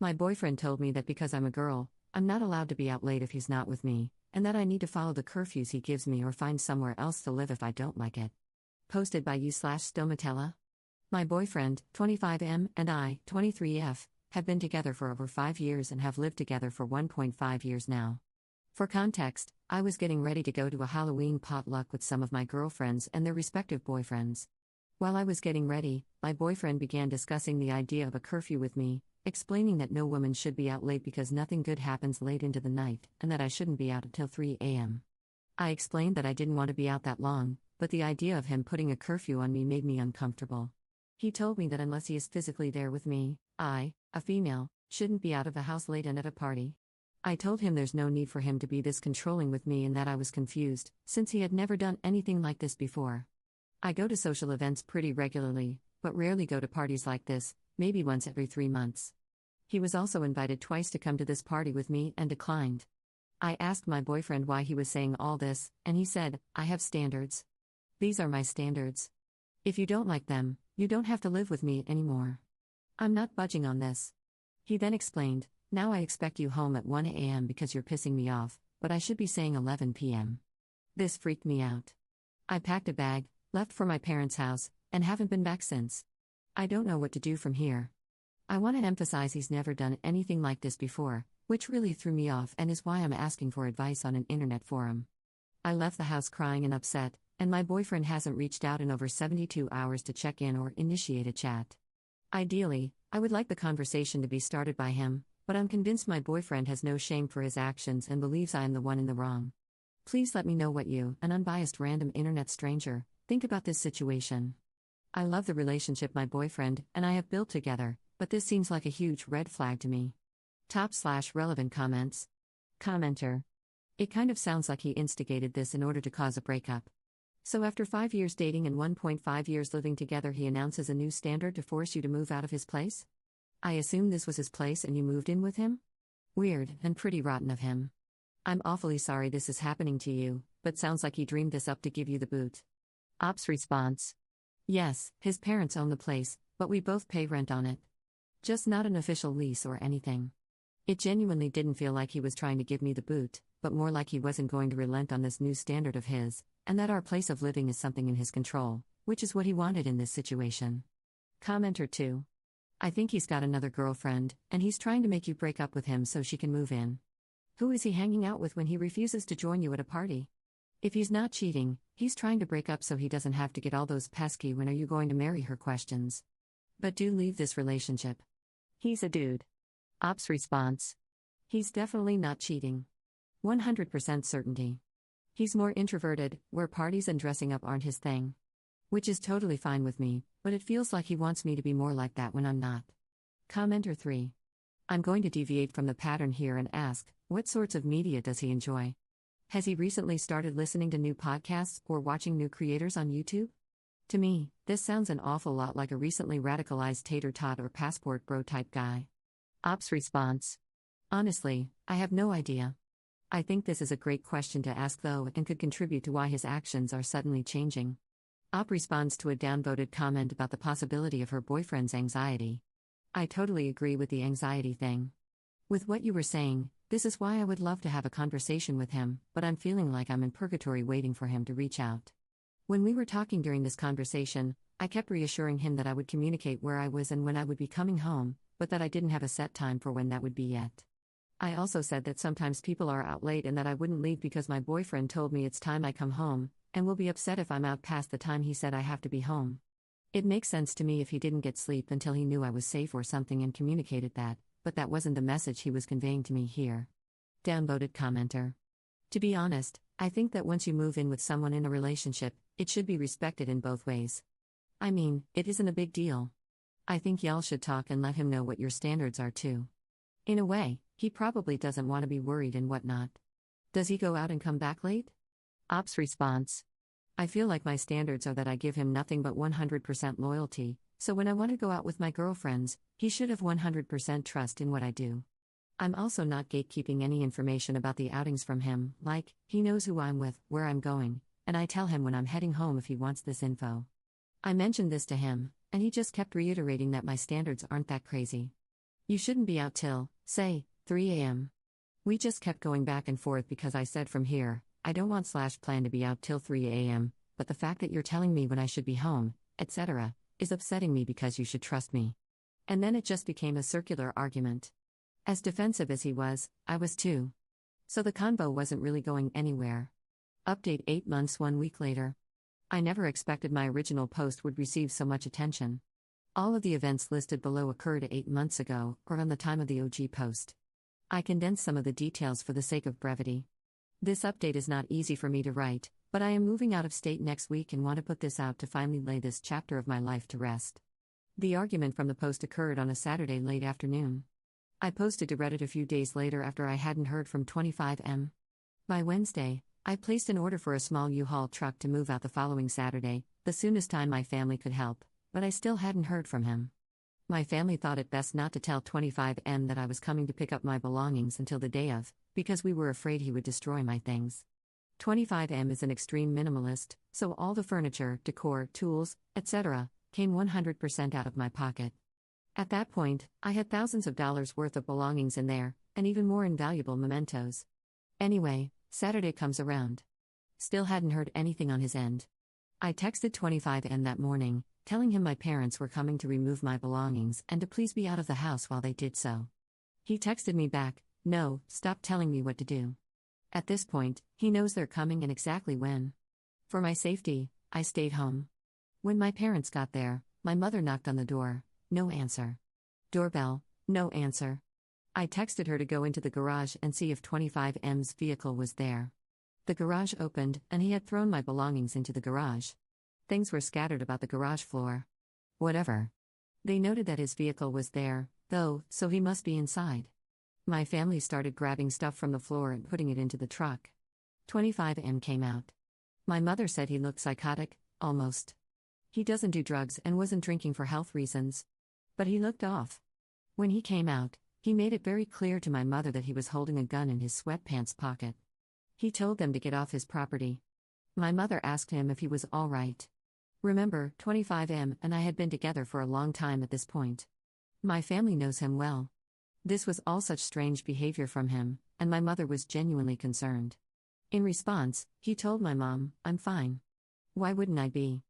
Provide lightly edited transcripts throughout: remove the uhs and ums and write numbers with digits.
My boyfriend told me that because I'm a girl, I'm not allowed to be out late if he's not with me, and that I need to follow the curfews he gives me or find somewhere else to live if I don't like it. Posted by you/Stomatella. My boyfriend, 25M, and I, 23F, have been together for over 5 years and have lived together for 1.5 years now. For context, I was getting ready to go to a Halloween potluck with some of my girlfriends and their respective boyfriends. While I was getting ready, my boyfriend began discussing the idea of a curfew with me, explaining that no woman should be out late because nothing good happens late into the night, and that I shouldn't be out until 3 a.m. I explained that I didn't want to be out that long, but the idea of him putting a curfew on me made me uncomfortable. He told me that unless he is physically there with me, I, a female, shouldn't be out of the house late and at a party. I told him there's no need for him to be this controlling with me and that I was confused, since he had never done anything like this before. I go to social events pretty regularly, but rarely go to parties like this, maybe once every 3 months. He was also invited twice to come to this party with me and declined. I asked my boyfriend why he was saying all this, and he said, "I have standards. These are my standards. If you don't like them, you don't have to live with me anymore. I'm not budging on this." He then explained, "Now I expect you home at 1 a.m. because you're pissing me off, but I should be saying 11 p.m. This freaked me out. I packed a bag, left for my parents' house, and haven't been back since. I don't know what to do from here. I want to emphasize he's never done anything like this before, which really threw me off and is why I'm asking for advice on an internet forum. I left the house crying and upset, and my boyfriend hasn't reached out in over 72 hours to check in or initiate a chat. Ideally, I would like the conversation to be started by him, but I'm convinced my boyfriend has no shame for his actions and believes I am the one in the wrong. Please let me know what you, an unbiased random internet stranger, think about this situation. I love the relationship my boyfriend and I have built together, but this seems like a huge red flag to me. Top/relevant comments. Commenter. It kind of sounds like he instigated this in order to cause a breakup. So after 5 years dating and 1.5 years living together, he announces a new standard to force you to move out of his place? I assume this was his place and you moved in with him? Weird, and pretty rotten of him. I'm awfully sorry this is happening to you, but sounds like he dreamed this up to give you the boot. Ops response. Yes, his parents own the place, but we both pay rent on it. Just not an official lease or anything. It genuinely didn't feel like he was trying to give me the boot, but more like he wasn't going to relent on this new standard of his, and that our place of living is something in his control, which is what he wanted in this situation. Commenter 2. I think he's got another girlfriend, and he's trying to make you break up with him so she can move in. Who is he hanging out with when he refuses to join you at a party? If he's not cheating, he's trying to break up so he doesn't have to get all those pesky "when are you going to marry her" questions. But do leave this relationship. He's a dude. Ops response. He's definitely not cheating. 100% certainty. He's more introverted, where parties and dressing up aren't his thing. Which is totally fine with me, but it feels like he wants me to be more like that when I'm not. Commenter 3. I'm going to deviate from the pattern here and ask, what sorts of media does he enjoy? Has he recently started listening to new podcasts or watching new creators on YouTube? To me, this sounds an awful lot like a recently radicalized tater tot or passport bro type guy. Ops response. Honestly, I have no idea. I think this is a great question to ask though and could contribute to why his actions are suddenly changing. Op responds to a downvoted comment about the possibility of her boyfriend's anxiety. I totally agree with the anxiety thing. With what you were saying, this is why I would love to have a conversation with him, but I'm feeling like I'm in purgatory waiting for him to reach out. When we were talking during this conversation, I kept reassuring him that I would communicate where I was and when I would be coming home, but that I didn't have a set time for when that would be yet. I also said that sometimes people are out late and that I wouldn't leave because my boyfriend told me it's time I come home, and will be upset if I'm out past the time he said I have to be home. It makes sense to me if he didn't get sleep until he knew I was safe or something and communicated that, but that wasn't the message he was conveying to me here. Downvoted commenter. To be honest, I think that once you move in with someone in a relationship, it should be respected in both ways. I mean, it isn't a big deal. I think y'all should talk and let him know what your standards are too. In a way, he probably doesn't want to be worried and whatnot. Does he go out and come back late? Ops response. I feel like my standards are that I give him nothing but 100% loyalty, so when I want to go out with my girlfriends, he should have 100% trust in what I do. I'm also not gatekeeping any information about the outings from him, like, he knows who I'm with, where I'm going, and I tell him when I'm heading home if he wants this info. I mentioned this to him, and he just kept reiterating that my standards aren't that crazy. You shouldn't be out till, say, 3 a.m. We just kept going back and forth because I said from here, I don't want / plan to be out till 3 a.m., but the fact that you're telling me when I should be home, etc., is upsetting me because you should trust me. And then it just became a circular argument. As defensive as he was, I was too. So the convo wasn't really going anywhere. Update 8 months 1 week later. I never expected my original post would receive so much attention. All of the events listed below occurred 8 months ago, or on the time of the OG post. I condensed some of the details for the sake of brevity. This update is not easy for me to write, but I am moving out of state next week and want to put this out to finally lay this chapter of my life to rest. The argument from the post occurred on a Saturday late afternoon. I posted to Reddit a few days later after I hadn't heard from 25M. By Wednesday, I placed an order for a small U-Haul truck to move out the following Saturday, the soonest time my family could help, but I still hadn't heard from him. My family thought it best not to tell 25M that I was coming to pick up my belongings until the day of, because we were afraid he would destroy my things. 25M is an extreme minimalist, so all the furniture, decor, tools, etc., came 100% out of my pocket. At that point, I had thousands of dollars worth of belongings in there, and even more invaluable mementos. Anyway, Saturday comes around. Still hadn't heard anything on his end. I texted 25M that morning, telling him my parents were coming to remove my belongings and to please be out of the house while they did so. He texted me back, "No, stop telling me what to do." At this point, he knows they're coming and exactly when. For my safety, I stayed home. When my parents got there, my mother knocked on the door, no answer. Doorbell, no answer. I texted her to go into the garage and see if 25M's vehicle was there. The garage opened, and he had thrown my belongings into the garage. Things were scattered about the garage floor. Whatever. They noted that his vehicle was there, though, so he must be inside. My family started grabbing stuff from the floor and putting it into the truck. 25M came out. My mother said he looked psychotic, almost. He doesn't do drugs and wasn't drinking for health reasons. But he looked off. When he came out, he made it very clear to my mother that he was holding a gun in his sweatpants pocket. He told them to get off his property. My mother asked him if he was all right. Remember, 25M and I had been together for a long time at this point. My family knows him well. This was all such strange behavior from him, and my mother was genuinely concerned. In response, he told my mom, "I'm fine." Why wouldn't I be?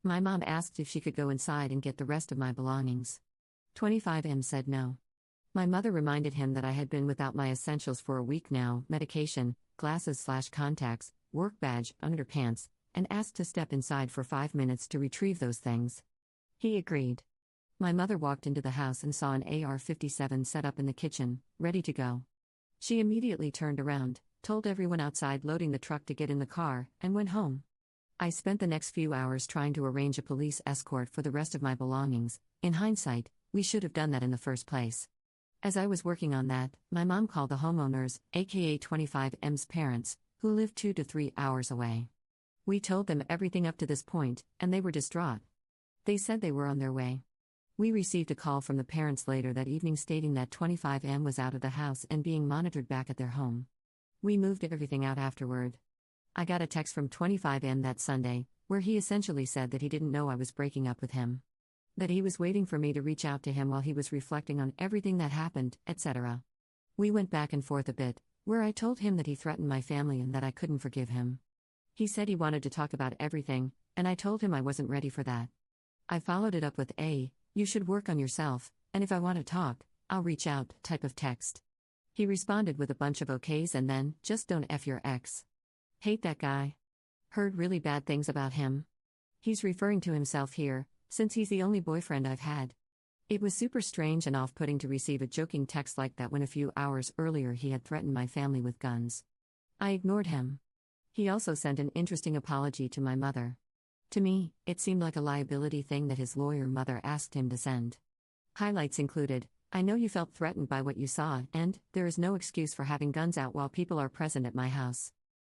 My mom asked if she could go inside and get the rest of my belongings. 25M said no. My mother reminded him that I had been without my essentials for a week now: medication, glasses/contacts, work badge, underpants, and asked to step inside for 5 minutes to retrieve those things. He agreed. My mother walked into the house and saw an AR-57 set up in the kitchen, ready to go. She immediately turned around, told everyone outside loading the truck to get in the car, and went home. I spent the next few hours trying to arrange a police escort for the rest of my belongings. In hindsight, we should have done that in the first place. As I was working on that, my mom called the homeowners, aka 25M's parents, who lived 2 to 3 hours away. We told them everything up to this point, and they were distraught. They said they were on their way. We received a call from the parents later that evening stating that 25M was out of the house and being monitored back at their home. We moved everything out afterward. I got a text from 25M that Sunday, where he essentially said that he didn't know I was breaking up with him. That he was waiting for me to reach out to him while he was reflecting on everything that happened, etc. We went back and forth a bit, where I told him that he threatened my family and that I couldn't forgive him. He said he wanted to talk about everything, and I told him I wasn't ready for that. I followed it up with a, "You should work on yourself, and if I want to talk, I'll reach out," type of text. He responded with a bunch of okays and then, "Just don't F your ex. Hate that guy. Heard really bad things about him." He's referring to himself here, since he's the only boyfriend I've had. It was super strange and off-putting to receive a joking text like that when a few hours earlier he had threatened my family with guns. I ignored him. He also sent an interesting apology to my mother. To me, it seemed like a liability thing that his lawyer mother asked him to send. Highlights included, "I know you felt threatened by what you saw, and there is no excuse for having guns out while people are present at my house.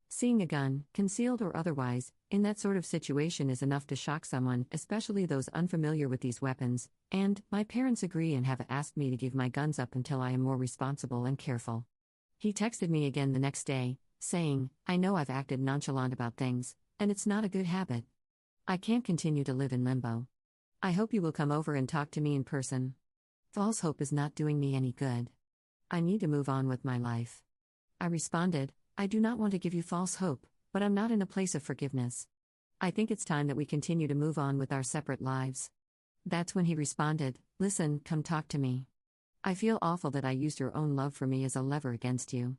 Seeing a gun, concealed or otherwise, in that sort of situation is enough to shock someone, especially those unfamiliar with these weapons, and my parents agree and have asked me to give my guns up until I am more responsible and careful." He texted me again the next day, saying, "I know I've acted nonchalant about things, and it's not a good habit. I can't continue to live in limbo. I hope you will come over and talk to me in person. False hope is not doing me any good. I need to move on with my life. I responded, I do not want to give you false hope, but I'm not in a place of forgiveness. I think it's time that we continue to move on with our separate lives. That's when he responded, listen, come talk to me. I feel awful that I used your own love for me as a lever against you.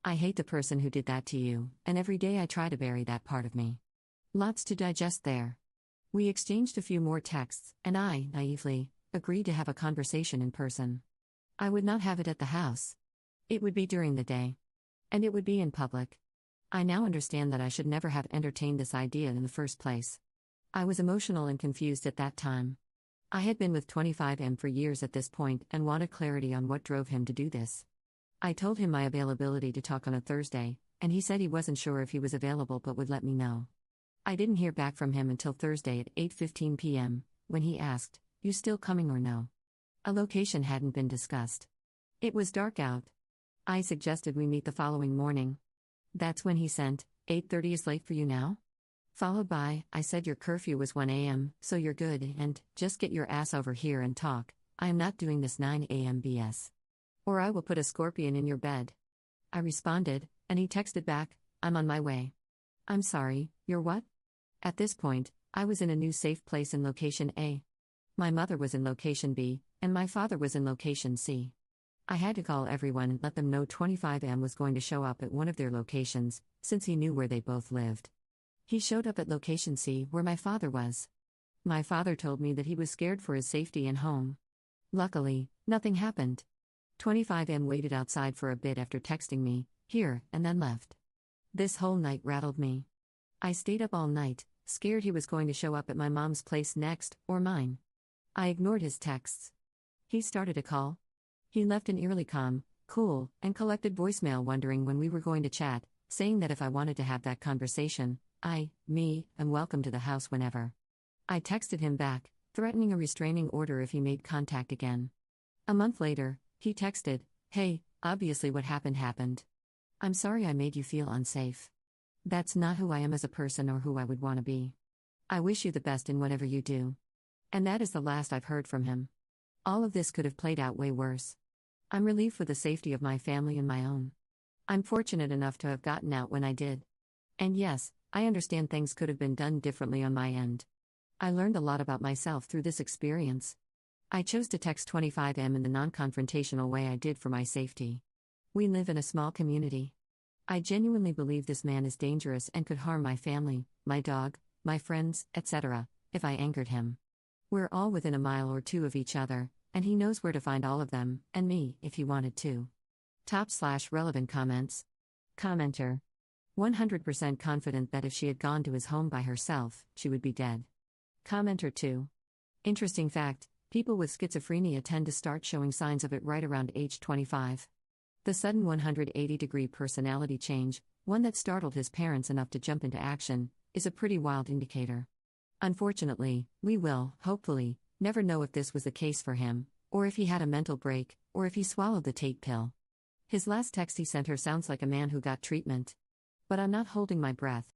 I hate the person who did that to you, and every day I try to bury that part of me. Lots to digest there. We exchanged a few more texts, and I, naively, agreed to have a conversation in person. I would not have it at the house. It would be during the day. And it would be in public. I now understand that I should never have entertained this idea in the first place. I was emotional and confused at that time. I had been with 25M for years at this point and wanted clarity on what drove him to do this. I told him my availability to talk on a Thursday, and he said he wasn't sure if he was available but would let me know. I didn't hear back from him until Thursday at 8:15 p.m., when he asked, you still coming or no? A location hadn't been discussed. It was dark out. I suggested we meet the following morning. That's when he sent, 8:30 is late for you now? Followed by, I said your curfew was 1 a.m., so you're good, and, just get your ass over here and talk, I am not doing this 9 a.m. BS. Or I will put a scorpion in your bed. I responded, and he texted back, I'm on my way. I'm sorry, you're what? At this point, I was in a new safe place in location A. My mother was in location B, and my father was in location C. I had to call everyone and let them know 25M was going to show up at one of their locations, since he knew where they both lived. He showed up at location C, where my father was. My father told me that he was scared for his safety and home. Luckily, nothing happened. 25M waited outside for a bit after texting me, here, and then left. This whole night rattled me. I stayed up all night, scared he was going to show up at my mom's place next, or mine. I ignored his texts. He started a call. He left an eerily calm, cool, and collected voicemail wondering when we were going to chat, saying that if I wanted to have that conversation, am welcome to the house whenever. I texted him back, threatening a restraining order if he made contact again. A month later, he texted, hey, obviously what happened. I'm sorry I made you feel unsafe. That's not who I am as a person or who I would want to be. I wish you the best in whatever you do. And that is the last I've heard from him. All of this could have played out way worse. I'm relieved for the safety of my family and my own. I'm fortunate enough to have gotten out when I did. And yes, I understand things could have been done differently on my end. I learned a lot about myself through this experience. I chose to text 25M in the non-confrontational way I did for my safety. We live in a small community. I genuinely believe this man is dangerous and could harm my family, my dog, my friends, etc., if I angered him. We're all within a mile or two of each other, and he knows where to find all of them, and me, if he wanted to. Top/relevant comments. Commenter. 100% confident that if she had gone to his home by herself, she would be dead. Commenter 2. Interesting fact, people with schizophrenia tend to start showing signs of it right around age 25. The sudden 180-degree personality change, one that startled his parents enough to jump into action, is a pretty wild indicator. Unfortunately, we will, hopefully, never know if this was the case for him, or if he had a mental break, or if he swallowed the Tate pill. His last text he sent her sounds like a man who got treatment. But I'm not holding my breath,